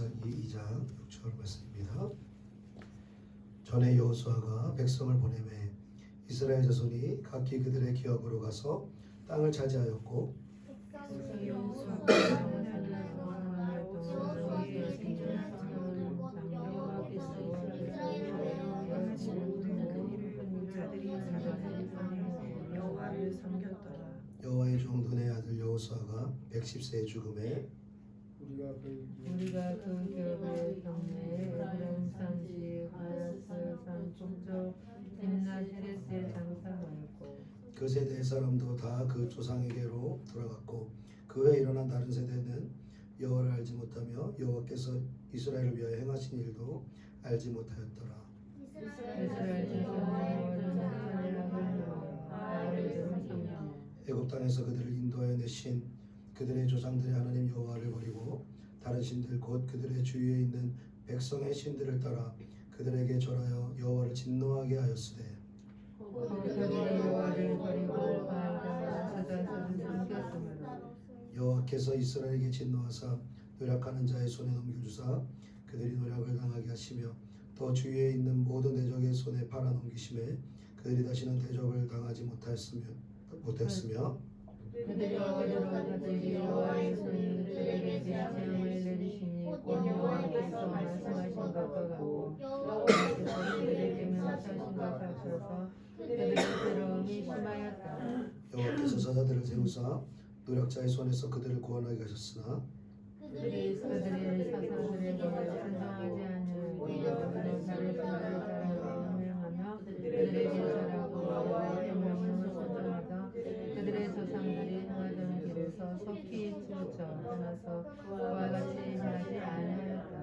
사사기 2장 6절 말씀입니다. 전에 여호수아가 백성을 보내매 이스라엘 자손이 각기 그들의 기업으로 가서 땅을 차지하였고 여호와의 종 눈의 아들 여호수아가 110세에 죽음에 우리가 그 기업의 경내에 에브라임 산지 하야스 산 북쪽 딥낫 헤레스에 장사하였고 그 세대의 사람도 다 그 조상에게로 돌아갔고 그 후에 일어난 다른 세대는 여호와를 알지 못하며 여호와께서 이스라엘을 위하여 행하신 일도 알지 못하였더라. 이스라엘 자손은 애굽 땅에서 그들을 인도하여 내신 그들의 조상들의 하나님 여호와를 버리고 다른 신들 곧 그들의 주위에 있는 백성의 신들을 따라 그들에게 절하여 여호와를 진노하게 하였으되 여호와께서 이스라엘에게 진노하사 노력하는 자의 손에 넘겨주사 그들이 노력을 당하게 하시며 또 주위에 있는 모든 대적의 손에 팔아 넘기심에 그들이 다시는 대적을 당하지 못하였으며 그들이 어디로 여호와의 손이 그들에게 재앙을 내리시니 곧 여호와께서 말씀하신 것과 같고 여호와께서 그들에게 명하신 것과 같아서 그들의 괴로움이 심하였다. 여호와께서 사자들을 세우사 노력자의 손에서 그들을 구원하게 하셨으나 그들이 사사들의 말에 순종하지 않으며 다른 자를 따라 명하며 그들에게 절하고 여호와의 명령을 순종하다 그들의 조상들이 행하던 길에서 속히 치우쳐 떠나서 그와 같이 행하지 아니하였다.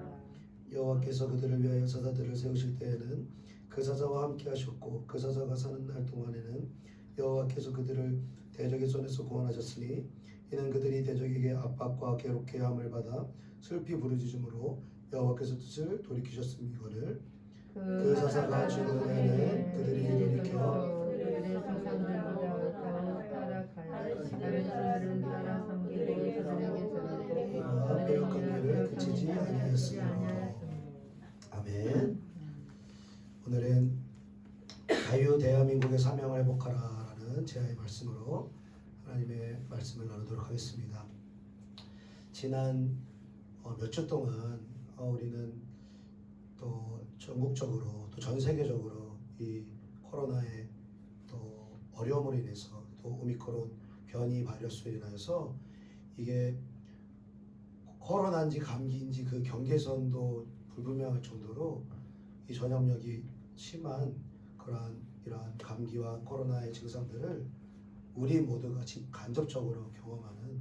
여호와께서 그들을 위하여 사자들을 세우실 때에는 그 사자와 함께 하셨고 그 사자가 사는 날 동안에는 여호와께서 그들을 대적의 손에서 구원하셨으니 이는 그들이 대적에게 압박과 괴롭게 함을 받아 슬피 부르짖음으로 여호와께서 뜻을 돌이키셨음이거늘 그 사자가 죽은 후에는 그들이 돌이켜 그들의 조상들보다 더 타락하여 다른 신들을 따라 섬기고 그들에게 절하고 빼앗긴 일을 그치지 아니하였으므로. 아멘. 오늘은 자유 대한민국의 사명을 회복하라라는 제아의 말씀으로 하나님의 말씀을 나누도록 하겠습니다. 지난 몇 주 동안 우리는 또 전국적으로 또 전 세계적으로 이 코로나의 또 어려움으로 인해서 또 오미크론 변이 바이러스로 인하여서 이게 코로나인지 감기인지 그 경계선도 불분명할 정도로 이 전염력이 심한 이러한 감기와 코로나의 증상들을 우리 모두가 간접적으로 경험하는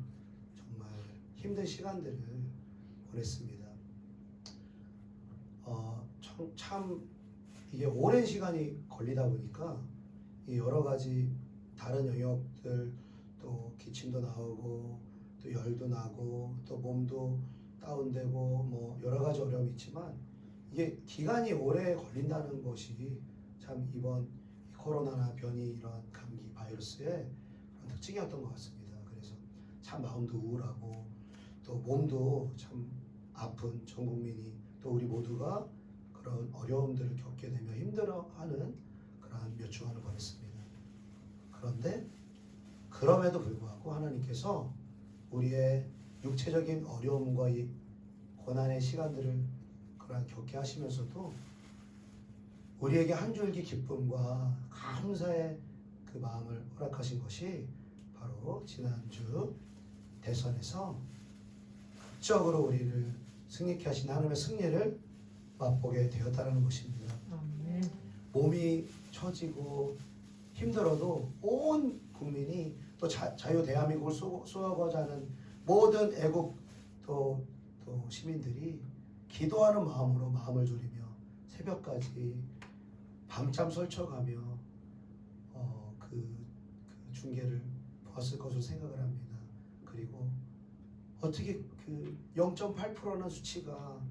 정말 힘든 시간들을 보냈습니다. 참 이게 오랜 시간이 걸리다 보니까 이 여러 가지 다른 영역들 또 기침도 나오고 또 열도 나고 또 몸도 다운되고 뭐 여러 가지 어려움이 있지만 이게 기간이 오래 걸린다는 것이 참 이번 코로나나 변이 이러한 감기 바이러스의 특징이었던 것 같습니다. 그래서 참 마음도 우울하고 또 몸도 참 아픈 전 국민이 또 우리 모두가 그런 어려움들을 겪게 되며 힘들어하는 그러한 몇 주간을 보냈습니다. 그런데 그럼에도 불구하고 하나님께서 우리의 육체적인 어려움과 이 고난의 시간들을 그러한 겪게 하시면서도 우리에게 한 줄기 기쁨과 감사의 그 마음을 허락하신 것이 바로 지난주 대선에서 극적으로 우리를 승리케 하신 하나님의 승리를 맛보게 되었다는 것입니다. 아멘. 몸이 처지고 힘들어도 온 국민이 또 자유 대한민국을 수호하고자 하는 모든 애국 또 시민들이 기도하는 마음으로 마음을 졸이며 새벽까지 밤잠 설쳐가며 그 중계를 보았을 것으로 생각을 합니다. 그리고 어떻게 그 0.8%는 수치가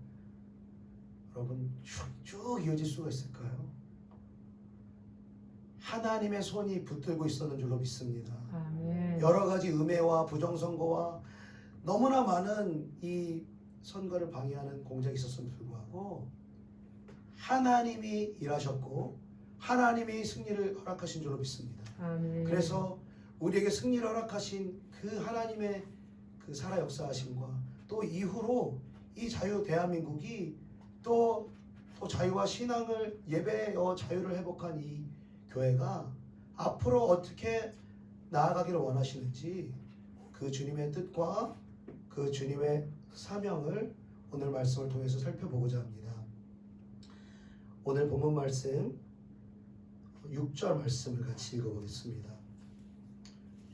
여러분 쭉 이어질 수가 있을까요? 하나님의 손이 붙들고 있었는 줄로 믿습니다. 아멘. 여러 가지 음해와 부정선거와 너무나 많은 이 선거를 방해하는 공작이 있었음에도 불구하고 하나님이 일하셨고 하나님이 승리를 허락하신 줄로 믿습니다. 아멘. 그래서 우리에게 승리를 허락하신 그 하나님의 그 살아 역사하심과 또 이후로 이 자유 대한민국이 또 자유와 신앙을 예배와 자유를 회복한 이 교회가 앞으로 어떻게 나아가기를 원하시는지 그 주님의 뜻과 그 주님의 사명을 오늘 말씀을 통해서 살펴보고자 합니다. 오늘 본문 말씀 6절 말씀을 같이 읽어보겠습니다.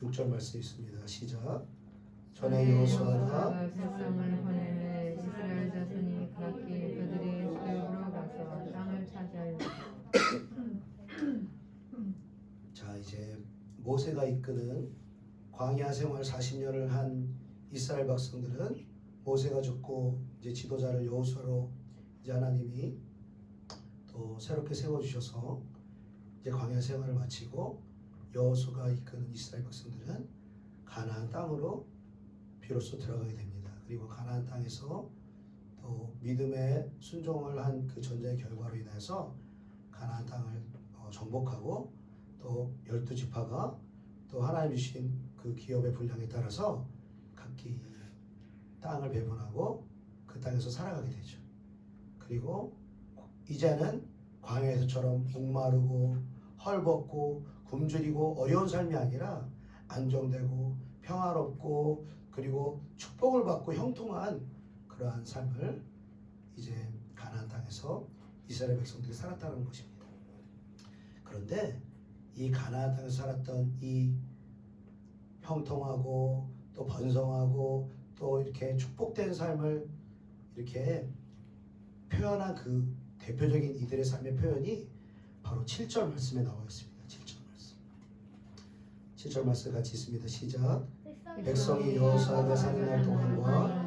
6절 말씀 있습니다. 시작. 전에 여호수아가 백성을 보내매 이스라엘 자손이 각기 그들의 소유로 가서 땅을 차지하였다. 자, 이제 모세가 이끄는 광야 생활 40년을 한 이스라엘 백성들은 모세가 죽고 이제 지도자를 여호수아로 이제 하나님이 또 새롭게 세워 주셔서 이제 광야 생활을 마치고 여호수아가 이끄는 이스라엘 백성들은 가나안 땅으로 비로소 들어가게 됩니다. 그리고 가나안 땅에서 또 믿음의 순종을 한 그 전쟁의 결과로 인해서 가나안 땅을 정복하고 또 12지파가 또 하나님 주신 그 기업의 분량에 따라서 각기 땅을 배분하고 그 땅에서 살아가게 되죠. 그리고 이제는 광야에서처럼 목마르고 헐벗고 굶주리고 어려운 삶이 아니라 안정되고 평화롭고 그리고 축복을 받고 형통한 그러한 삶을 이제 가나안 땅에서 이스라엘 백성들이 살았다는 것입니다. 그런데 이 가나안 땅에서 살았던 이 형통하고 또 번성하고 또 이렇게 축복된 삶을 이렇게 표현한 그 대표적인 이들의 삶의 표현이 바로 7절 말씀에 나와 있습니다. 7절 말씀. 7절 말씀 같이 있습니다. 시작. 백성이 여호수아가 사는 날 동안과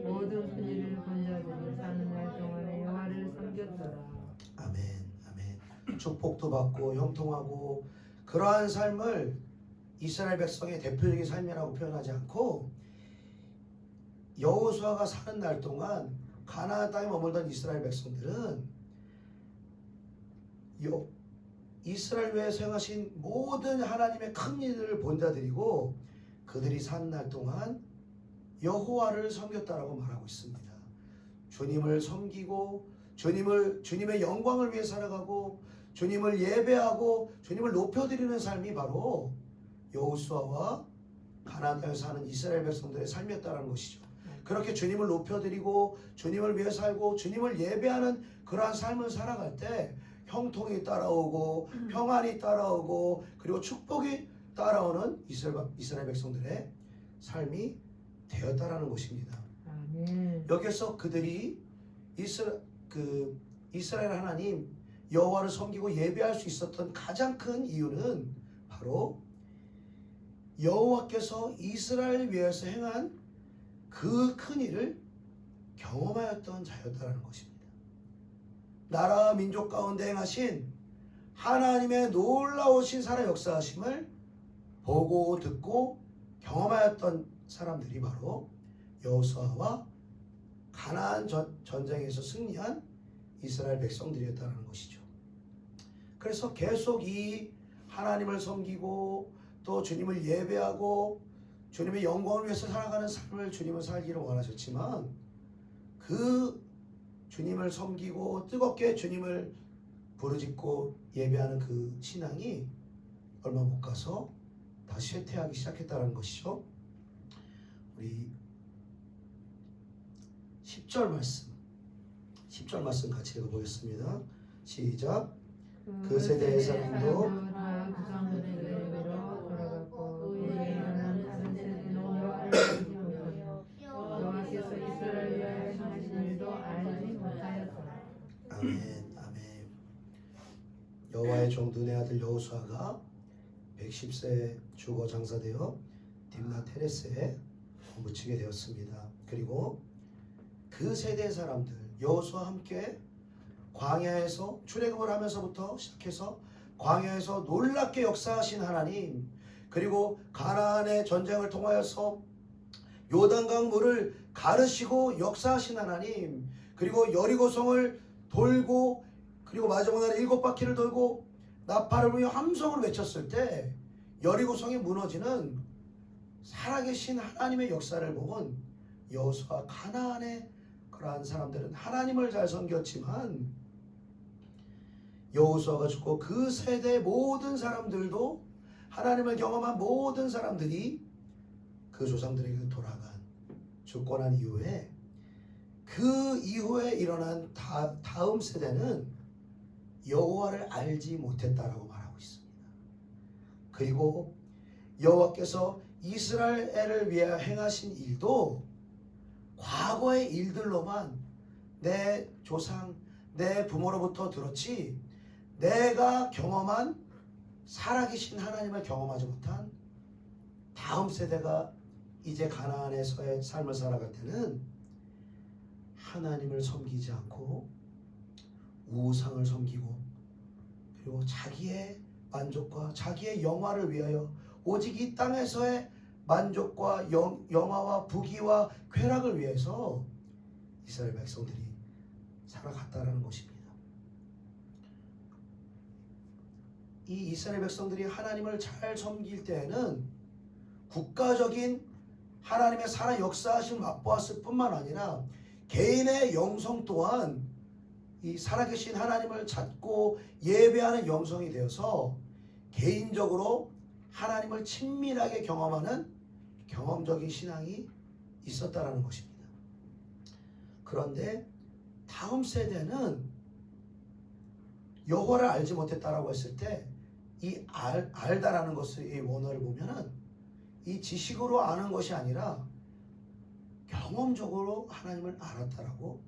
모든 그들을 본 자들이 사는 날 동안에 여호와를 섬겼더라. 아멘, 아멘. 축복도 받고 형통하고 그러한 삶을 이스라엘 백성의 대표적인 삶이라고 표현하지 않고 여호수아가 사는 날 동안 가나안 땅에 머물던 이스라엘 백성들은 이스라엘 외에서 행하신 모든 하나님의 큰 일들을 본 자들이고 그들이 사는 날 동안 여호와를 섬겼다라고 말하고 있습니다. 주님을 섬기고 주님의 영광을 위해 살아가고 주님을 예배하고 주님을 높여드리는 삶이 바로 여호수아와 가나안 땅에서 사는 이스라엘 백성들의 삶이었다는 것이죠. 그렇게 주님을 높여드리고 주님을 위해 살고 주님을 예배하는 그러한 삶을 살아갈 때 형통이 따라오고 평안이 따라오고 그리고 축복이 따라오는 이스라엘 백성들의 삶이 되었다라는 것입니다. 아멘. 여기서 그들이 이스라엘 하나님 여호와를 섬기고 예배할 수 있었던 가장 큰 이유는 바로 여호와께서 이스라엘 위에서 행한 그 큰 일을 경험하였던 자였다라는 것입니다. 나라 민족 가운데 행하신 하나님의 놀라우신 살아 역사하심을 보고 듣고 경험하였던 사람들이 바로 여호수아와 가나안 전쟁에서 승리한 이스라엘 백성들이었다는 것이죠. 그래서 계속 이 하나님을 섬기고 또 주님을 예배하고 주님의 영광을 위해서 살아가는 삶을 주님은 살기를 원하셨지만 그 주님을 섬기고 뜨겁게 주님을 부르짖고 예배하는 그 신앙이 얼마 못 가서 다시 쇠퇴하기 시작했다는 것이죠. 우리 10절 말씀 같이 읽어보겠습니다. 시작. 그 세대의 사람도 아멘, 아멘. 여호와의 종 눈의 아들 여호수아가 110세 죽어 장사되어 딥낫 헤레스에 묻히게 되었습니다. 그리고 그 세대의 사람들 여호수아와 함께 광야에서 출애굽을 하면서부터 시작해서 광야에서 놀랍게 역사하신 하나님, 그리고 가나안의 전쟁을 통하여서 요단강 물을 가르시고 역사하신 하나님, 그리고 여리고성을 돌고 그리고 마지막 날 7바퀴를 돌고 나팔을 불며 함성을 외쳤을 때 여리고성이 무너지는 살아계신 하나님의 역사를 보면 여호수아 가나안의 그러한 사람들은 하나님을 잘 섬겼지만 여호수아가 죽고 그 세대 모든 사람들도 하나님을 경험한 모든 사람들이 그 조상들에게 돌아간 죽고 난 이후에 그 이후에 일어난 다음 세대는 여호와를 알지 못했다라고 말하고 있습니다. 그리고 여호와께서 이스라엘을 위하여 행하신 일도 과거의 일들로만 내 조상, 내 부모로부터 들었지 내가 경험한 살아계신 하나님을 경험하지 못한 다음 세대가 이제 가나안에서의 삶을 살아갈 때는 하나님을 섬기지 않고 우상을 섬기고 그리고 자기의 만족과 자기의 영화를 위하여 오직 이 땅에서의 만족과 영화와 부귀와 쾌락을 위해서 이스라엘 백성들이 살아갔다라는 것입니다. 이 이스라엘 백성들이 하나님을 잘 섬길 때에는 국가적인 하나님의 살아 역사하심을 맛보았을 뿐만 아니라 개인의 영성 또한 이 살아계신 하나님을 찾고 예배하는 영성이 되어서 개인적으로 하나님을 친밀하게 경험하는 경험적인 신앙이 있었다라는 것입니다. 그런데 다음 세대는 여호와를 알지 못했다라고 했을 때 이 알다라는 것의 이 원어를 보면은 이 지식으로 아는 것이 아니라 경험적으로 하나님을 알았다라고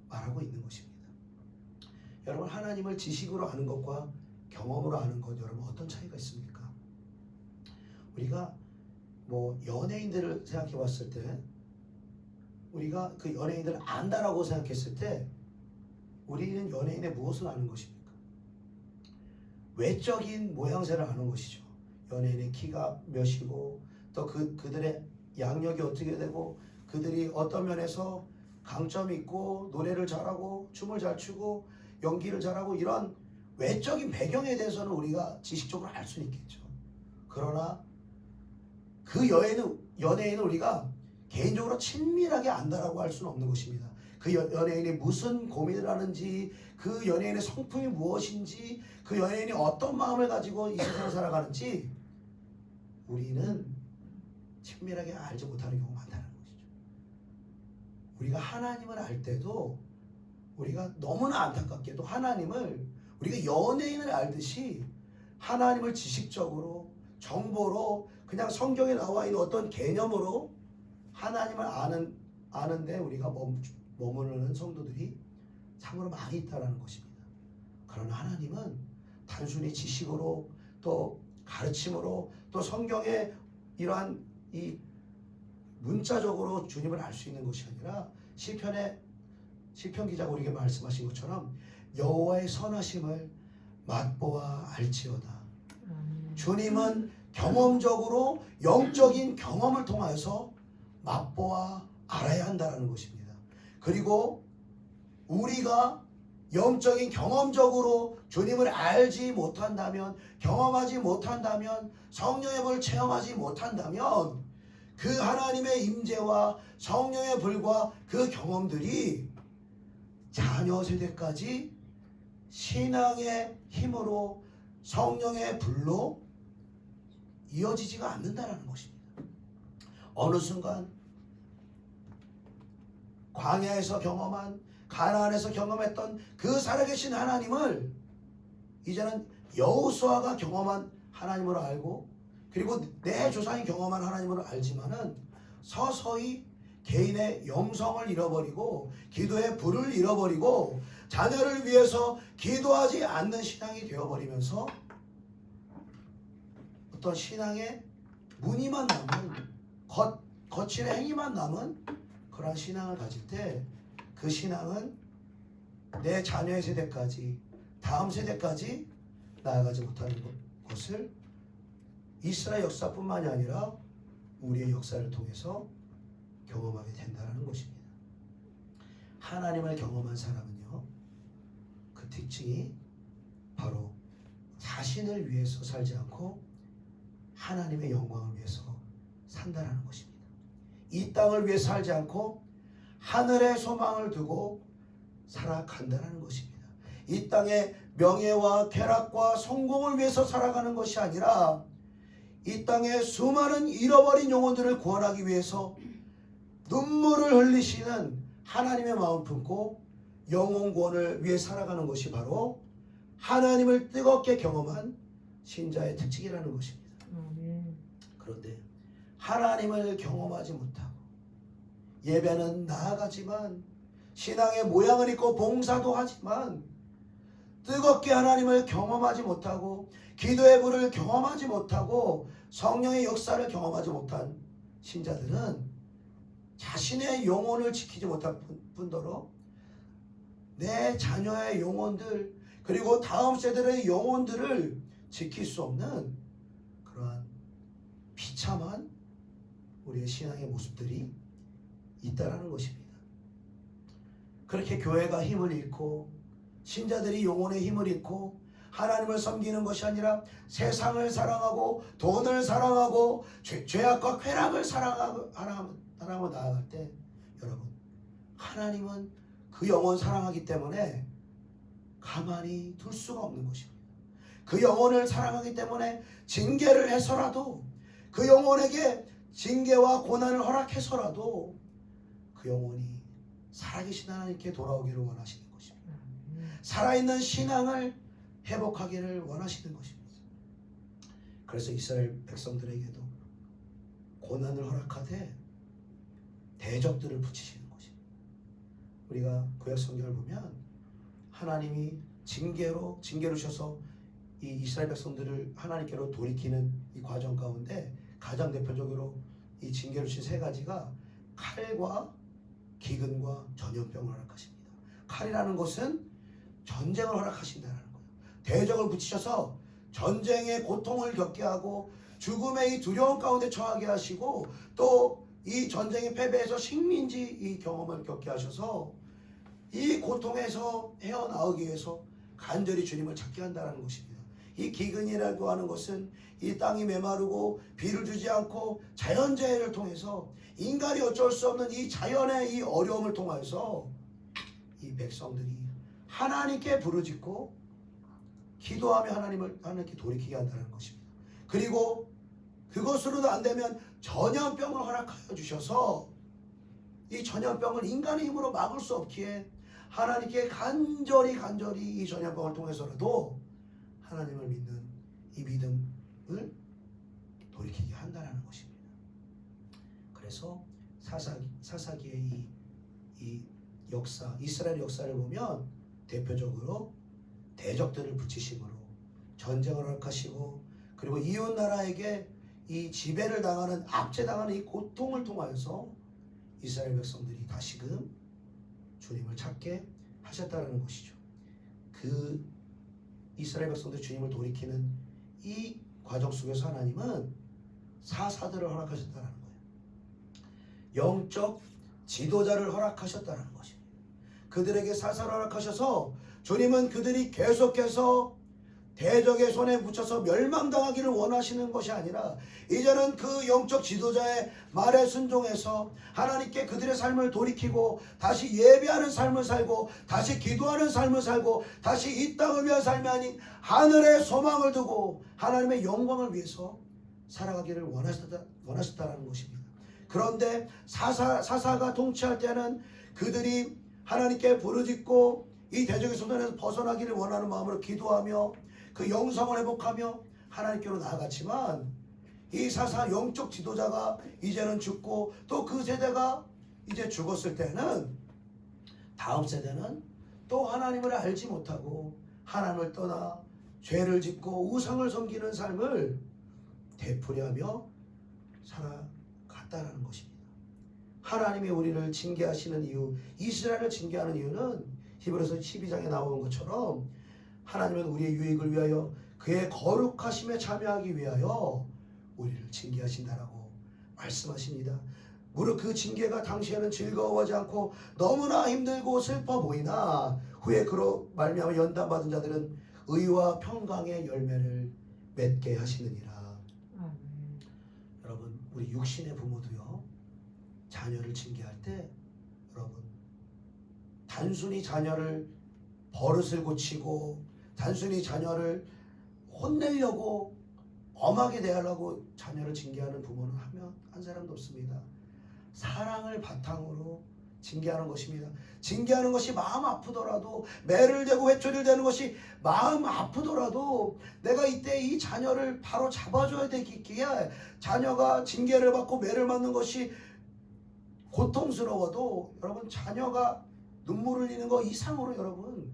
말하고 있는 것입니다. 여러분, 하나님을 지식으로 아는 것과 경험으로 아는 것 여러분 어떤 차이가 있습니까? 우리가 뭐 연예인들을 생각해 봤을 때 우리가 그 연예인들을 안다라고 생각했을 때 우리는 연예인의 무엇을 아는 것입니까? 외적인 모양새를 아는 것이죠. 연예인의 키가 몇이고 또 그들의 양력이 어떻게 되고 그들이 어떤 면에서 강점이 있고 노래를 잘하고 춤을 잘 추고 연기를 잘하고 이런 외적인 배경에 대해서는 우리가 지식적으로 알 수는 있겠죠. 그러나 그 연예인은 우리가 개인적으로 친밀하게 안다라고 할 수는 없는 것입니다. 그 연예인이 무슨 고민을 하는지, 그 연예인의 성품이 무엇인지, 그 연예인이 어떤 마음을 가지고 이 세상을 살아가는지 우리는 친밀하게 알지 못하는 경우가 많다는 것이죠. 우리가 하나님을 알 때도 우리가 너무나 안타깝게도 하나님을 우리가 연예인을 알듯이 하나님을 지식적으로 정보로 그냥 성경에 나와 있는 어떤 개념으로 하나님을 아는데 우리가 머무르는 성도들이 참으로 많이 있다는 것입니다. 그러나 하나님은 단순히 지식으로 또 가르침으로 또 성경의 이러한 이 문자적으로 주님을 알 수 있는 것이 아니라 시편 기자가 우리에게 말씀하신 것처럼 여호와의 선하심을 맛보아 알지어다. 주님은 경험적으로 영적인 경험을 통하여서 맛보아 알아야 한다는 것입니다. 그리고 우리가 영적인 경험적으로 주님을 알지 못한다면, 경험하지 못한다면, 성령의 불을 체험하지 못한다면 그 하나님의 임재와 성령의 불과 그 경험들이 자녀 세대까지 신앙의 힘으로 성령의 불로 이어지지가 않는다는 것입니다. 어느 순간 광야에서 경험한, 가나안에서 경험했던 그 살아계신 하나님을 이제는 여호수아가 경험한 하나님으로 알고, 그리고 내 조상이 경험한 하나님으로 알지만은 서서히 개인의 영성을 잃어버리고 기도의 불을 잃어버리고 자녀를 위해서 기도하지 않는 신앙이 되어버리면서 어떤 신앙의 무늬만 남은 거칠의 행위만 남은 그런 신앙을 가질 때 그 신앙은 내 자녀의 세대까지, 다음 세대까지 나아가지 못하는 것을 이스라엘 역사뿐만이 아니라 우리의 역사를 통해서 경험하게 된다는 것입니다. 하나님을 경험한 사람은요, 그 특징이 바로 자신을 위해서 살지 않고 하나님의 영광을 위해서 산다라는 것입니다. 이 땅을 위해 살지 않고 하늘의 소망을 두고 살아간다는 것입니다. 이 땅의 명예와 쾌락과 성공을 위해서 살아가는 것이 아니라 이 땅의 수많은 잃어버린 영혼들을 구원하기 위해서 눈물을 흘리시는 하나님의 마음 품고 영혼 구원을 위해 살아가는 것이 바로 하나님을 뜨겁게 경험한 신자의 특징이라는 것입니다. 그런데 하나님을 경험하지 못하고 예배는 나아가지만 신앙의 모양을 입고 봉사도 하지만 뜨겁게 하나님을 경험하지 못하고 기도의 불을 경험하지 못하고 성령의 역사를 경험하지 못한 신자들은 자신의 영혼을 지키지 못할 뿐더러 내 자녀의 영혼들 그리고 다음 세대의 영혼들을 지킬 수 없는 그러한 비참한 우리의 신앙의 모습들이 있다라는 것입니다. 그렇게 교회가 힘을 잃고 신자들이 영혼의 힘을 잃고 하나님을 섬기는 것이 아니라 세상을 사랑하고 돈을 사랑하고 죄악과 쾌락을 사랑하고 나아갈 때 여러분 하나님은 그 영혼 사랑하기 때문에 가만히 둘 수가 없는 것입니다. 그 영혼을 사랑하기 때문에 징계를 해서라도 그 영혼에게 징계와 고난을 허락해서라도 그 영혼이 살아계신 하나님께 돌아오기를 원하시는 것입니다. 살아있는 신앙을 회복하기를 원하시는 것입니다. 그래서 이스라엘 백성들에게도 고난을 허락하되 대적들을 붙이시는 것입니다. 우리가 구약 성경을 보면 하나님이 징계로 주셔서 이 이스라엘 백성들을 하나님께로 돌이키는 이 과정 가운데 가장 대표적으로 이 징계로 주신 세 가지가 칼과 기근과 전염병을 허락하십니다. 칼이라는 것은 전쟁을 허락하신다는 거예요. 대적을 붙이셔서 전쟁의 고통을 겪게 하고 죽음의 이 두려움 가운데 처하게 하시고 또 이 전쟁의 패배에서 식민지 이 경험을 겪게 하셔서 이 고통에서 헤어나오기 위해서 간절히 주님을 찾게 한다는 것입니다. 이 기근이라고 하는 것은 이 땅이 메마르고 비를 주지 않고 자연재해를 통해서 인간이 어쩔 수 없는 이 자연의 이 어려움을 통해서 이 백성들이 하나님께 부르짖고 기도하며 하나님께 돌이키게 한다는 것입니다. 그리고 그것으로도 안 되면 전염병을 허락하여 주셔서 이 전염병을 인간의 힘으로 막을 수 없기에 하나님께 간절히 이 전염병을 통해서라도 하나님을 믿는 이 믿음을 돌이키게 한다는 것입니다. 그래서 사사기의 이 역사, 이스라엘 역사를 보면 대표적으로 대적들을 붙이심으로 전쟁을 허락하시고 그리고 이웃 나라에게 이 지배를 당하는 압제당하는 이 고통을 통하여서 이스라엘 백성들이 다시금 주님을 찾게 하셨다는 것이죠. 그 이스라엘 백성들이 주님을 돌이키는 이 과정 속에서 하나님은 사사들을 허락하셨다는 거예요. 영적 지도자를 허락하셨다는 것입니다. 그들에게 사사를 허락하셔서 주님은 그들이 계속해서 대적의 손에 묻혀서 멸망당하기를 원하시는 것이 아니라 이제는 그 영적 지도자의 말에 순종해서 하나님께 그들의 삶을 돌이키고 다시 예배하는 삶을 살고 다시 기도하는 삶을 살고 다시 이 땅을 위한 삶이 아닌 하늘의 소망을 두고 하나님의 영광을 위해서 살아가기를 원하셨다는 것입니다. 그런데 사사가 통치할 때는 그들이 하나님께 부르짖고 이 대적의 손에서 벗어나기를 원하는 마음으로 기도하며 그 영성을 회복하며 하나님께로 나아갔지만 이 사사 영적 지도자가 이제는 죽고 또 그 세대가 이제 죽었을 때는 다음 세대는 또 하나님을 알지 못하고 하나님을 떠나 죄를 짓고 우상을 섬기는 삶을 되풀이하며 살아갔다는 것입니다. 하나님이 우리를 징계하시는 이유, 이스라엘을 징계하는 이유는 히브리서 12장에 나오는 것처럼 하나님은 우리의 유익을 위하여 그의 거룩하심에 참여하기 위하여 우리를 징계하신다라고 말씀하십니다. 무릇 그 징계가 당시에는 즐거워하지 않고 너무나 힘들고 슬퍼 보이나 후에 그로 말미암아 연단받은 자들은 의와 평강의 열매를 맺게 하시느니라. 아멘. 여러분, 우리 육신의 부모도요, 자녀를 징계할 때 여러분, 단순히 자녀를 버릇을 고치고 단순히 자녀를 혼내려고 엄하게 대하려고 자녀를 징계하는 부모는 한 사람도 없습니다. 사랑을 바탕으로 징계하는 것입니다. 징계하는 것이 마음 아프더라도, 매를 대고 회초리를 대는 것이 마음 아프더라도 내가 이때 이 자녀를 바로 잡아줘야 되기에, 자녀가 징계를 받고 매를 맞는 것이 고통스러워도 여러분, 자녀가 눈물을 흘리는 거 이상으로 여러분,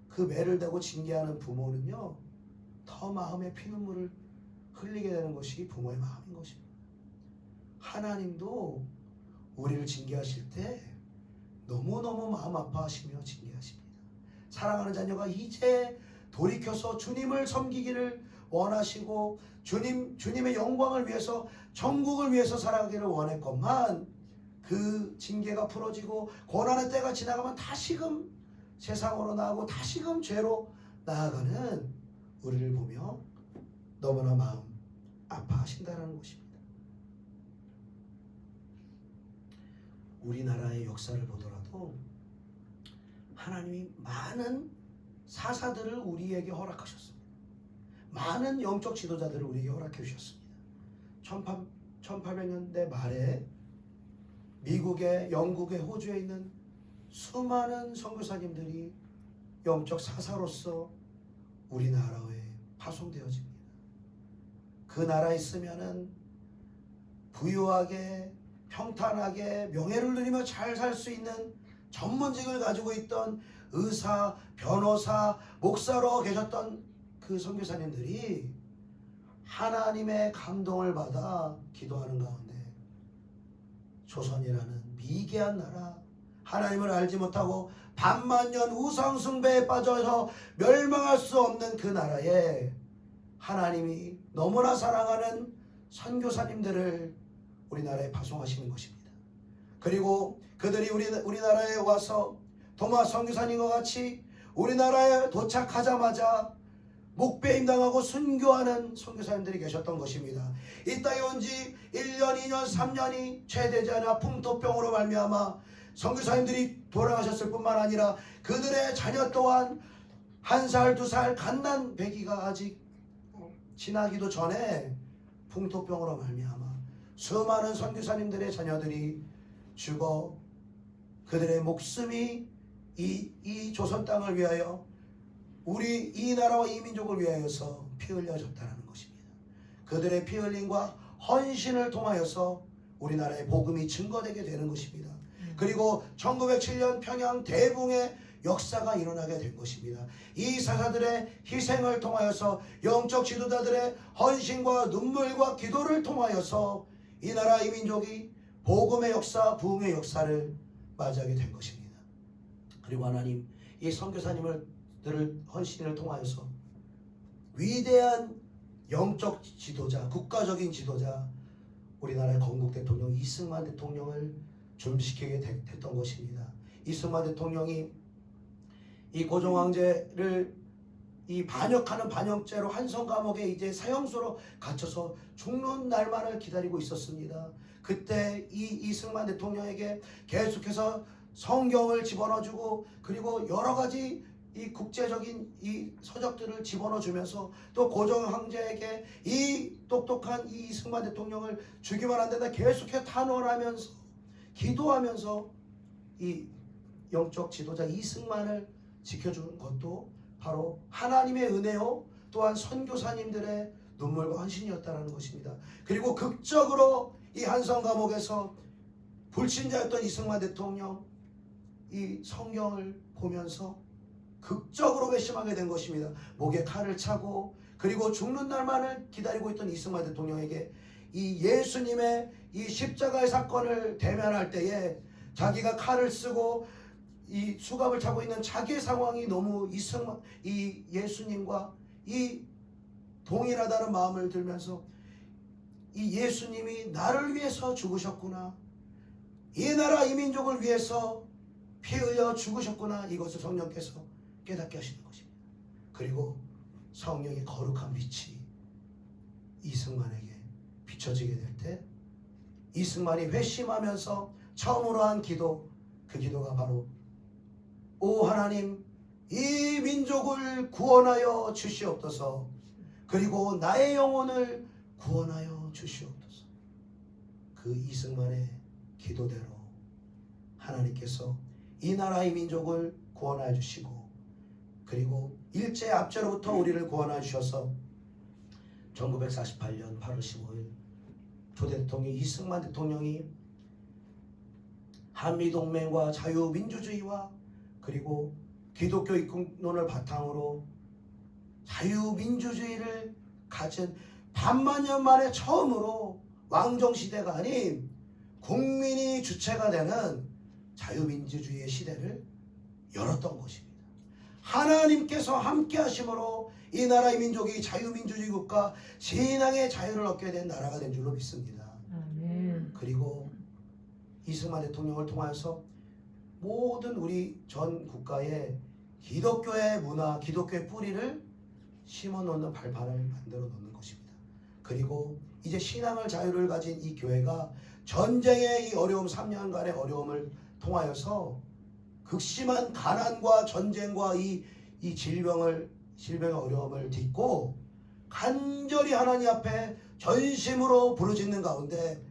그 매를 대고 징계하는 부모는요, 더 마음에 피눈물을 흘리게 되는 것이 부모의 마음인 것입니다. 하나님도 우리를 징계하실 때 너무너무 마음 아파하시며 징계하십니다. 사랑하는 자녀가 이제 돌이켜서 주님을 섬기기를 원하시고 주님의 영광을 위해서, 천국을 위해서 살아가기를 원했건만 그 징계가 풀어지고 고난의 때가 지나가면 다시금 세상으로 나아가고 다시금 죄로 나아가는 우리를 보며 너무나 마음 아파하신다는 것입니다. 우리나라의 역사를 보더라도 하나님이 많은 사사들을 우리에게 허락하셨습니다. 많은 영적 지도자들을 우리에게 허락해 주셨습니다. 1800년대 말에 미국에, 영국에, 호주에 있는 수많은 선교사님들이 영적 사사로서 우리나라에 파송되어집니다. 그 나라에 있으면은 부유하게, 평탄하게, 명예를 누리며 잘 살 수 있는 전문직을 가지고 있던 의사, 변호사, 목사로 계셨던 그 선교사님들이 하나님의 감동을 받아 기도하는 가운데 조선이라는 미개한 나라, 하나님을 알지 못하고 반만년 우상 숭배에 빠져서 멸망할 수 없는 그 나라에 하나님이 너무나 사랑하는 선교사님들을 우리나라에 파송하시는 것입니다. 그리고 그들이 우리나라에 와서 도마 선교사님과 같이 우리나라에 도착하자마자 목배임 당하고 순교하는 선교사님들이 계셨던 것입니다. 이 땅에 온 지 1년, 2년, 3년이 채 되지 않아 풍토병으로 말미암아 선교사님들이 돌아가셨을 뿐만 아니라 그들의 자녀 또한 1살, 2살 갓난배기가 아직 지나기도 전에 풍토병으로 말미암아 수많은 선교사님들의 자녀들이 죽어 그들의 목숨이 이 조선 땅을 위하여, 우리 이 나라와 이 민족을 위하여서 피 흘려졌다는 것입니다. 그들의 피 흘림과 헌신을 통하여서 우리나라의 복음이 증거되게 되는 것입니다. 그리고 1907년 평양 대붕의 역사가 일어나게 된 것입니다. 이 사사들의 희생을 통하여서, 영적 지도자들의 헌신과 눈물과 기도를 통하여서 이 나라 이 민족이 복음의 역사, 부흥의 역사를 맞이하게 된 것입니다. 그리고 하나님, 이 선교사님들을 헌신을 통하여서 위대한 영적 지도자, 국가적인 지도자, 우리나라의 건국 대통령 이승만 대통령을 준비시키게 됐던 것입니다. 이승만 대통령이 이 고종황제를 이 반역하는 반역죄로 한성 감옥에 이제 사형수로 갇혀서 죽는 날만을 기다리고 있었습니다. 그때 이 이승만 대통령에게 계속해서 성경을 집어넣어주고, 그리고 여러 가지 이 국제적인 이 서적들을 집어넣어주면서 또 고종황제에게 이 똑똑한 이 이승만 대통령을 죽이면 안 된다 계속해서 탄원하면서 기도하면서 이 영적 지도자 이승만을 지켜주는 것도 바로 하나님의 은혜요, 또한 선교사님들의 눈물과 헌신이었다는 것입니다. 그리고 극적으로 이 한성 감옥에서 불신자였던 이승만 대통령, 이 성경을 보면서 극적으로 회심하게 된 것입니다. 목에 칼을 차고, 그리고 죽는 날만을 기다리고 있던 이승만 대통령에게 이 예수님의 이 십자가의 사건을 대면할 때에 자기가 칼을 쓰고 이 수갑을 차고 있는 자기의 상황이 너무 이 예수님과 이 동일하다는 마음을 들면서 이 예수님이 나를 위해서 죽으셨구나. 이 나라 이 민족을 위해서 피 흘려 죽으셨구나. 이것을 성령께서 깨닫게 하시는 것입니다. 그리고 성령의 거룩한 빛이 이승만에게 비춰지게 될 때 이승만이 회심하면서 처음으로 한 기도, 그 기도가 바로 오 하나님 이 민족을 구원하여 주시옵소서. 그리고 나의 영혼을 구원하여 주시옵소서. 그 이승만의 기도대로 하나님께서 이 나라의 민족을 구원하여 주시고 그리고 일제 압제로부터 우리를 구원하여 주셔서 1948년 8월 15일 초대 대통령 이승만 대통령이 한미동맹과 자유민주주의와 그리고 기독교 입국론을 바탕으로 자유민주주의를 가진 반만년 만에 처음으로 왕정시대가 아닌 국민이 주체가 되는 자유민주주의의 시대를 열었던 것입니다. 하나님께서 함께 하심으로 이 나라의 민족이 자유민주주의 국가 신앙의 자유를 얻게 된 나라가 된 줄로 믿습니다. 아멘. 그리고 이승만 대통령을 통해서 모든 우리 전 국가에 기독교의 문화, 기독교의 뿌리를 심어놓는 발판을 만들어 놓는 것입니다. 그리고 이제 신앙을 자유를 가진 이 교회가 전쟁의 이 어려움 3년간의 어려움을 통하여서 극심한 가난과 전쟁과 이 질병의 어려움을 딛고 간절히 하나님 앞에 전심으로 부르짖는 가운데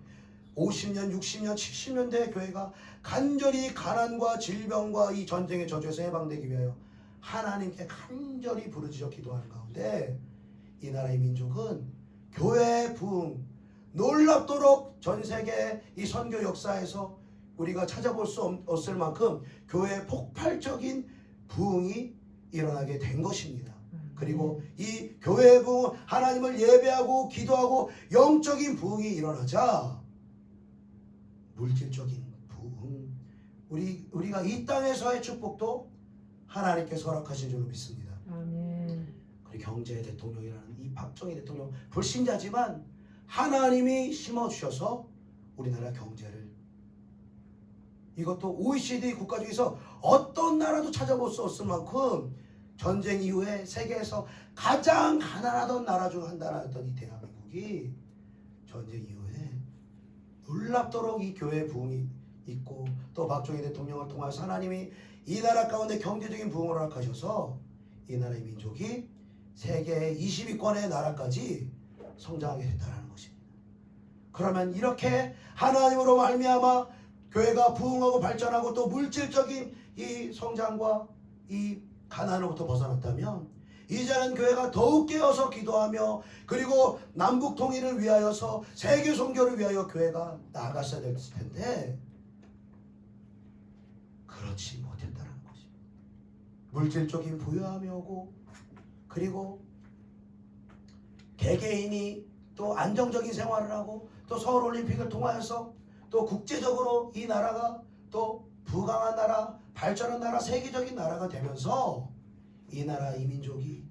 50년, 60년, 70년대 교회가 간절히 가난과 질병과 이 전쟁의 저주에서 해방되기 위하여 하나님께 간절히 부르짖어 기도하는 가운데 이 나라의 민족은 교회의 부흥, 놀랍도록 전 세계 이 선교 역사에서 우리가 찾아볼 수 없을 만큼 교회의 폭발적인 부흥이 일어나게 된 것입니다. 그리고 이 교회의 부흥, 하나님을 예배하고 기도하고 영적인 부흥이 일어나자 물질적인 부흥, 우리가 이 땅에서의 축복도 하나님께서 허락하신 줄로 믿습니다. 아멘. 그리고 경제의 대통령이라는 이 박정희 대통령 불신자지만 하나님이 심어주셔서 우리나라 경제를 이것도 OECD 국가 중에서 어떤 나라도 찾아볼 수 없을 만큼 전쟁 이후에 세계에서 가장 가난하던 나라 중 한 나라였던 이 대한민국이 전쟁 이후에 놀랍도록 이 교회의 부흥이 있고 또 박정희 대통령을 통해서 하나님이 이 나라 가운데 경제적인 부흥을 허락하셔서 이 나라의 민족이 세계 20위권의 나라까지 성장하게 됐다는 것입니다. 그러면 이렇게 하나님으로 말미암아 교회가 부흥하고 발전하고 또 물질적인 이 성장과 이 가난으로부터 벗어났다면 이제는 교회가 더욱 깨어서 기도하며 그리고 남북 통일을 위하여서 세계 선교를 위하여 교회가 나아갔어야 될 텐데 그렇지 못했다는 것입니다. 물질적인 부유함이 오고 그리고 개개인이 또 안정적인 생활을 하고 또 서울올림픽을 통하여서 또 국제적으로 이 나라가 또 부강한 나라, 발전한 나라, 세계적인 나라가 되면서 이 나라 이 민족이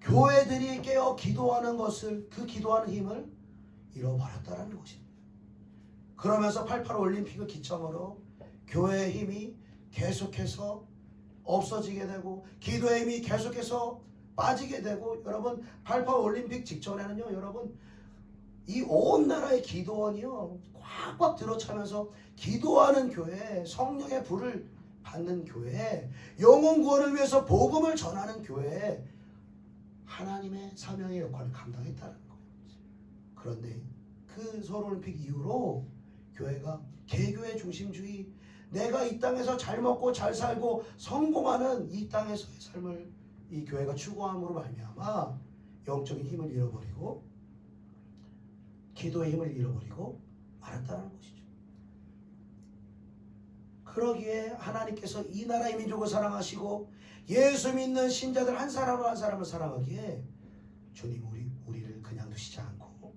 교회들이 깨어 기도하는 것을 그 기도하는 힘을 잃어버렸다는 것입니다. 그러면서 88 올림픽을 기점으로 교회의 힘이 계속해서 없어지게 되고 기도의 힘이 계속해서 빠지게 되고 여러분 88 올림픽 직전에는요 여러분 이 온 나라의 기도원이요 꽉꽉 들어차면서 기도하는 교회, 성령의 불을 받는 교회, 영혼 구원을 위해서 복음을 전하는 교회 하나님의 사명의 역할을 감당했다는 거예요. 그런데 그 서울올림픽 이후로 교회가 개교의 중심주의, 내가 이 땅에서 잘 먹고 잘 살고 성공하는 이 땅에서의 삶을 이 교회가 추구함으로 말미암아 영적인 힘을 잃어버리고 기도의 힘을 잃어버리고 말았다는 것이죠. 그러기에 하나님께서 이 나라의 민족을 사랑하시고 예수 믿는 신자들 한 사람 한 사람을 사랑하기에 주님 우리를 그냥 두시지 않고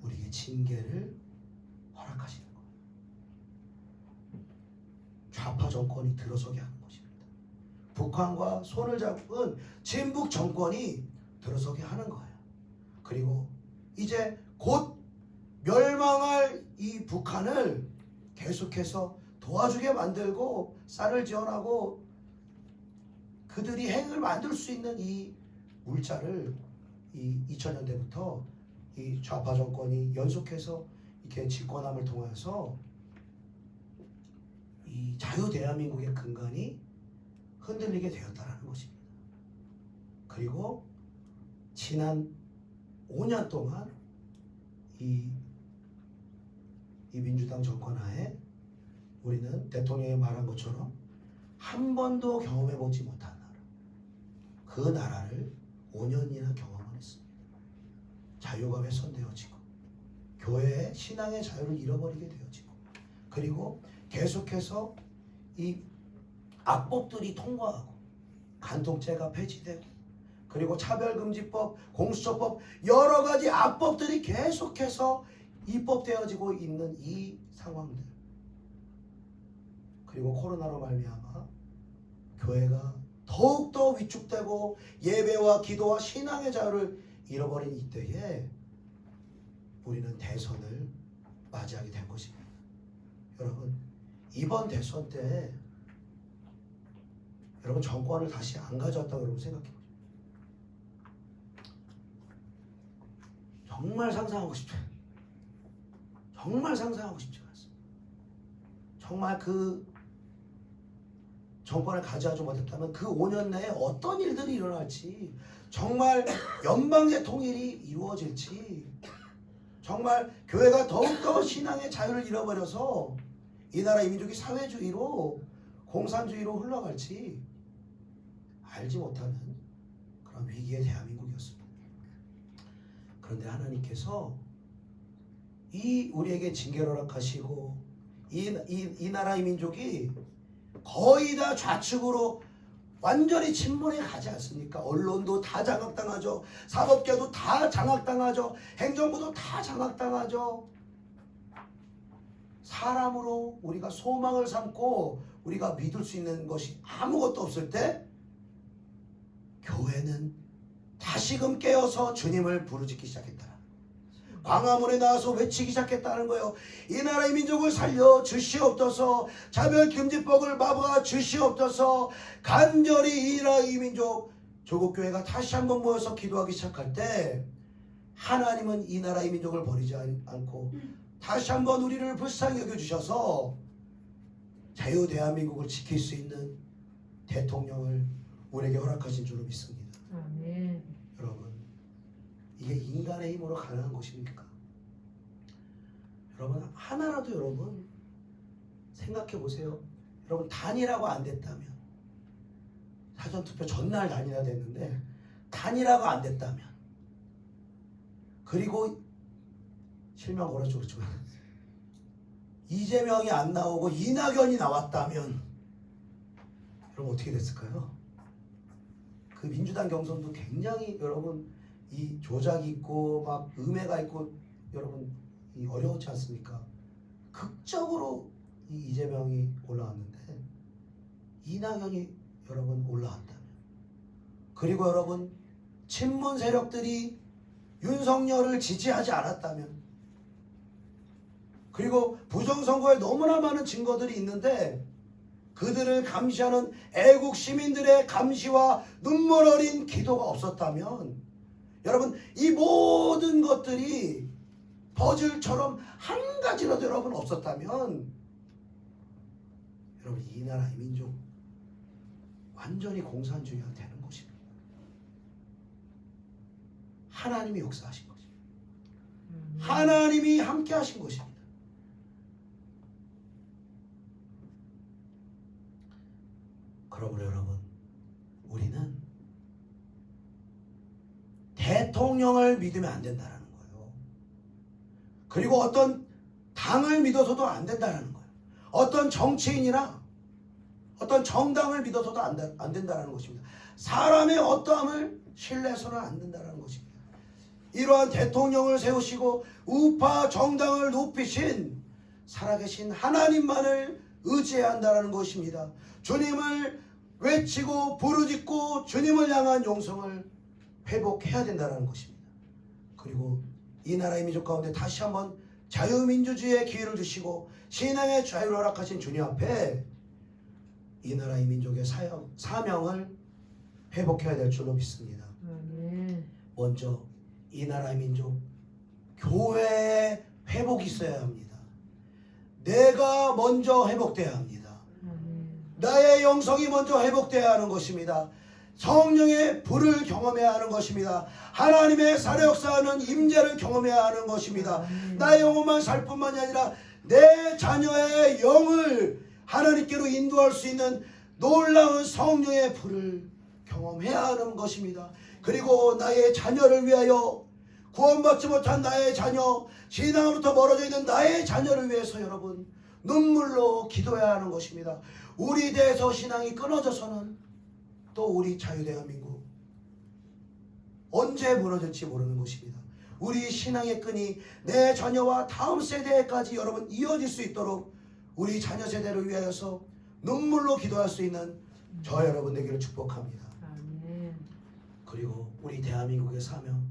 우리에게 징계를 허락하시는 거예요. 좌파 정권이 들어서게 하는 것입니다. 북한과 손을 잡은 진북 정권이 들어서게 하는 거예요. 그리고 이제 곧 멸망할 이 북한을 계속해서 도와주게 만들고 쌀을 지원하고 그들이 핵을 만들 수 있는 이 물자를 이 2000년대부터 이 좌파 정권이 연속해서 이렇게 집권함을 통해서 이 자유 대한민국의 근간이 흔들리게 되었다라는 것입니다. 그리고 지난 5년 동안 이 민주당 정권 하에 우리는 대통령이 말한 것처럼 한 번도 경험해보지 못한 나라, 그 나라를 5년이나 경험을 했습니다. 자유가 훼손되어지고 교회의 신앙의 자유를 잃어버리게 되어지고 그리고 계속해서 이 악법들이 통과하고 간통죄가 폐지되고 그리고 차별금지법, 공수처법 여러 가지 악법들이 계속해서 입법되어지고 있는 이 상황들 그리고 코로나로 말미암아 교회가 더욱더 위축되고 예배와 기도와 신앙의 자유를 잃어버린 이때에 우리는 대선을 맞이하게 된 것입니다. 여러분 이번 대선 때 여러분 정권을 다시 안 가져왔다고 여러분 생각해 보세요. 정말 상상하고 싶죠. 정말 상상하고 싶지 않습니다. 정말 그 정권을 가져가지 못했다면 그 5년 내에 어떤 일들이 일어날지 정말 연방제 통일이 이루어질지 정말 교회가 더욱더 신앙의 자유를 잃어버려서 이 나라 민족이 사회주의로 공산주의로 흘러갈지 알지 못하는 그런 위기의 대한민국이었습니다. 그런데 하나님께서 이 우리에게 징계를 허락하시고 이 나라의 민족이 거의 다 좌측으로 완전히 침몰해 가지 않습니까? 언론도 다 장악당하죠. 사법계도 다 장악당하죠. 행정부도 다 장악당하죠. 사람으로 우리가 소망을 삼고 우리가 믿을 수 있는 것이 아무것도 없을 때 교회는 다시금 깨어서 주님을 부르짖기 시작했다. 광화문에 나와서 외치기 시작했다는 거예요. 이 나라의 민족을 살려 주시옵소서. 차별금지법을 막아 주시옵소서. 간절히 이 나라의 민족 조국교회가 다시 한번 모여서 기도하기 시작할 때 하나님은 이 나라의 민족을 버리지 않고 다시 한번 우리를 불쌍히 여겨주셔서 자유 대한민국을 지킬 수 있는 대통령을 우리에게 허락하신 줄로 믿습니다. 아멘. 여러분 이게 인간의 힘으로 가능한 것입니까? 여러분 하나라도 여러분 생각해 보세요. 여러분 단일화가 안 됐다면 사전투표 전날 단일화 됐는데 단일화가 안 됐다면 그리고 실명 걸었죠 그렇지만 이재명이 안 나오고 이낙연이 나왔다면 여러분 어떻게 됐을까요? 그 민주당 경선도 굉장히 여러분 이 조작이 있고 막 음해가 있고 여러분 이 어려웠지 않습니까? 극적으로 이 이재명이 올라왔는데 이낙연이 여러분 올라왔다면 그리고 여러분 친문 세력들이 윤석열을 지지하지 않았다면 그리고 부정선거에 너무나 많은 증거들이 있는데 그들을 감시하는 애국 시민들의 감시와 눈물 어린 기도가 없었다면 여러분 이 모든 것들이 퍼즐처럼 한 가지라도 여러분 없었다면 여러분 이 나라 이 민족 완전히 공산주의가 되는 것입니다. 하나님이 역사하신 것입니다. 하나님이 함께 하신 것입니다. 그러므로 여러분 우리는 대통령을 믿으면 안 된다는 거예요. 그리고 어떤 당을 믿어서도 안 된다는 거예요. 어떤 정치인이나 어떤 정당을 믿어서도 안 된다는 것입니다. 사람의 어떠함을 신뢰해서는 안 된다는 것입니다. 이러한 대통령을 세우시고 우파 정당을 높이신 살아계신 하나님만을 의지해야 한다는 것입니다. 주님을 외치고 부르짖고 주님을 향한 용성을 회복해야 된다는 것입니다. 그리고 이 나라의 민족 가운데 다시 한번 자유민주주의의 기회를 주시고 신앙의 자유를 허락하신 주님 앞에 이 나라의 민족의 사명을 회복해야 될 줄로 믿습니다. 아멘. 먼저 이 나라의 민족 교회의 회복이 있어야 합니다. 내가 먼저 회복돼야 합니다. 아멘. 나의 영성이 먼저 회복돼야 하는 것입니다. 성령의 불을 경험해야 하는 것입니다. 하나님의 살아 역사하는 임재를 경험해야 하는 것입니다. 나의 영혼만 살 뿐만이 아니라 내 자녀의 영을 하나님께로 인도할 수 있는 놀라운 성령의 불을 경험해야 하는 것입니다. 그리고 나의 자녀를 위하여, 구원받지 못한 나의 자녀, 신앙으로부터 멀어져 있는 나의 자녀를 위해서 여러분 눈물로 기도해야 하는 것입니다. 우리 대에서 신앙이 끊어져서는 또 우리 자유대한민국 언제 무너질지 모르는 것입니다. 우리 신앙의 끈이 내 자녀와 다음 세대까지 여러분 이어질 수 있도록 우리 자녀 세대를 위하여서 눈물로 기도할 수 있는 저 여러분 되기를 축복합니다. 아멘. 그리고 우리 대한민국의 사명,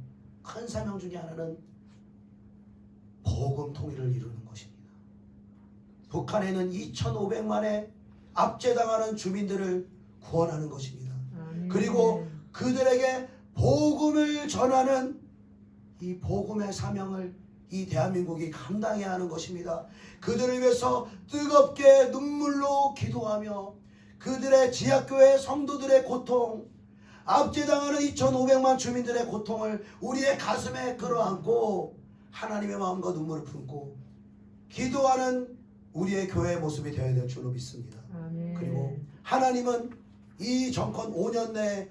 큰 사명 중에 하나는 복음 통일을 이루는 것입니다. 북한에는 2,500만의 압제당하는 주민들을 구원하는 것입니다. 아멘. 그리고 그들에게 복음을 전하는 이 복음의 사명을 이 대한민국이 감당해야 하는 것입니다. 그들을 위해서 뜨겁게 눈물로 기도하며 그들의 지하교회 성도들의 고통, 압제당하는 2,500만 주민들의 고통을 우리의 가슴에 끌어안고 하나님의 마음과 눈물을 품고 기도하는 우리의 교회의 모습이 되어야 될 줄로 믿습니다. 아멘. 그리고 하나님은 이 정권 5년 내에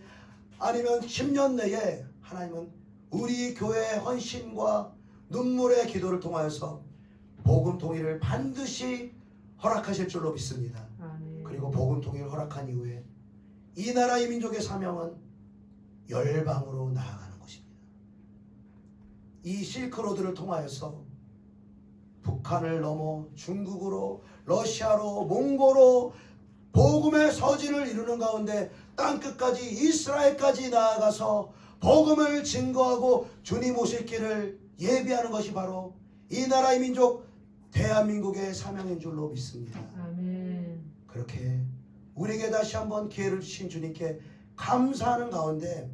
아니면 10년 내에 하나님은 우리 교회의 헌신과 눈물의 기도를 통하여서 복음 통일을 반드시 허락하실 줄로 믿습니다. 아멘. 그리고 복음 통일을 허락한 이후에 이 나라의 민족의 사명은 열방으로 나아가는 것입니다. 이 실크로드를 통하여서 북한을 넘어 중국으로, 러시아로, 몽고로 복음의 서진을 이루는 가운데 땅끝까지 이스라엘까지 나아가서 복음을 증거하고 주님 오실 길을 예비하는 것이 바로 이 나라의 민족 대한민국의 사명인 줄로 믿습니다. 아멘. 그렇게 우리에게 다시 한번 기회를 주신 주님께 감사하는 가운데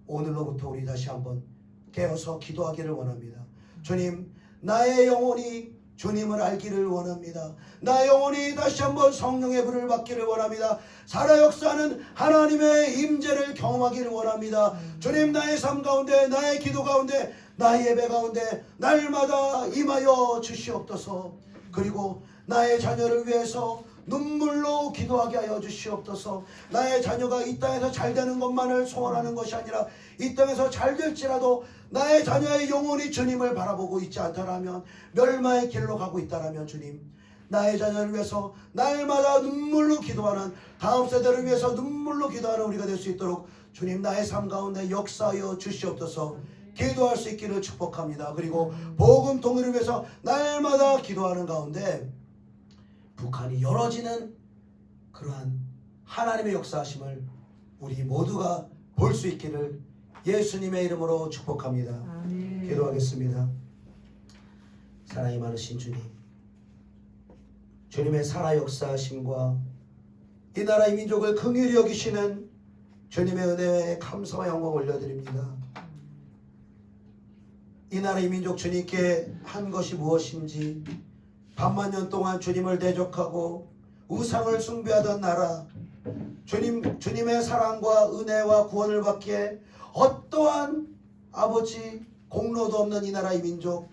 오늘로부터 우리 다시 한번 깨어서 기도하기를 원합니다. 주님, 나의 영혼이 주님을 알기를 원합니다. 나의 영혼이 다시 한번 성령의 불을 받기를 원합니다. 살아 역사하는 하나님의 임재를 경험하기를 원합니다. 주님, 나의 삶 가운데, 나의 기도 가운데, 나의 예배 가운데 날마다 임하여 주시옵소서. 그리고 나의 자녀를 위해서 눈물로 기도하게 하여 주시옵소서. 나의 자녀가 이 땅에서 잘 되는 것만을 소원하는 것이 아니라 이 땅에서 잘 될지라도 나의 자녀의 영혼이 주님을 바라보고 있지 않다라면, 멸망의 길로 가고 있다라면 주님, 나의 자녀를 위해서 날마다 눈물로 기도하는, 다음 세대를 위해서 눈물로 기도하는 우리가 될 수 있도록 주님, 나의 삶 가운데 역사하여 주시옵소서. 기도할 수 있기를 축복합니다. 그리고 복음 통일을 위해서 날마다 기도하는 가운데 북한이 열어지는 그러한 하나님의 역사하심을 우리 모두가 볼 수 있기를 예수님의 이름으로 축복합니다. 아멘. 기도하겠습니다. 사랑이 많으신 주님, 주님의 살아 역사하심과 이 나라의 민족을 긍휼히 여기시는 주님의 은혜에 감사와 영광 올려드립니다. 이 나라의 민족 주님께 한 것이 무엇인지, 반만년 동안 주님을 대적하고 우상을 숭배하던 나라, 주님의 사랑과 은혜와 구원을 받기에 어떠한 아버지 공로도 없는 이 나라의 민족,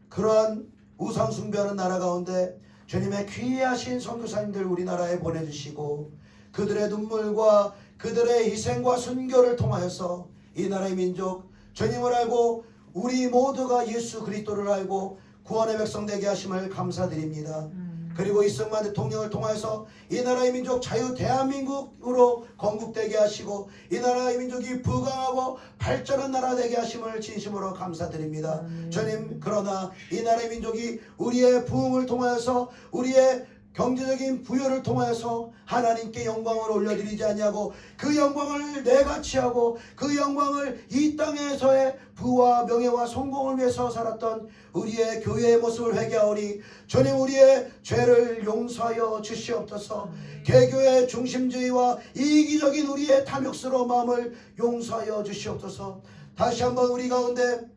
그러한 우상 숭배하는 나라 가운데 주님의 귀하신 선교사님들 우리나라에 보내주시고 그들의 눈물과 그들의 희생과 순교를 통하여서 이 나라의 민족 주님을 알고 우리 모두가 예수 그리스도를 알고 구원의 백성 되게 하심을 감사드립니다. 그리고 이승만 대통령을 통해서 이 나라의 민족 자유 대한민국으로 건국되게 하시고 이 나라의 민족이 부강하고 발전한 나라 되게 하심을 진심으로 감사드립니다. 주님, 그러나 이 나라의 민족이 우리의 부흥을 통하여서 우리의 경제적인 부여를 통하여서 하나님께 영광을 올려드리지 아니하고 그 영광을 내가 취하고 그 영광을 이 땅에서의 부와 명예와 성공을 위해서 살았던 우리의 교회의 모습을 회개하오니 주님 우리의 죄를 용서하여 주시옵소서. 개교의 중심주의와 이기적인 우리의 탐욕스러운 마음을 용서하여 주시옵소서. 다시 한번 우리 가운데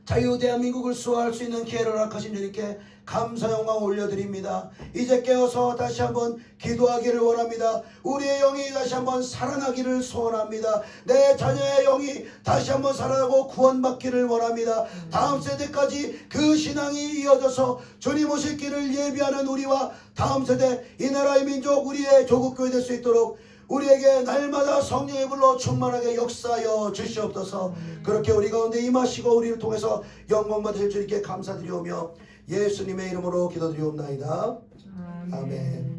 자유 대한민국을 수호할 수 있는 기회를 허락하신 주님께 감사 영광 올려드립니다. 이제 깨어서 다시 한번 기도하기를 원합니다. 우리의 영이 다시 한번 살아나기를 소원합니다. 내 자녀의 영이 다시 한번 살아나고 구원받기를 원합니다. 다음 세대까지 그 신앙이 이어져서 주님 오실 길을 예비하는 우리와 다음 세대 이 나라의 민족 우리의 조국교회 될 수 있도록 우리에게 날마다 성령의 불로 충만하게 역사하여 주시옵소서. 그렇게 우리 가운데 임하시고 우리를 통해서 영광 받으실 주님께 감사드리오며 예수님의 이름으로 기도드리옵나이다. 아멘.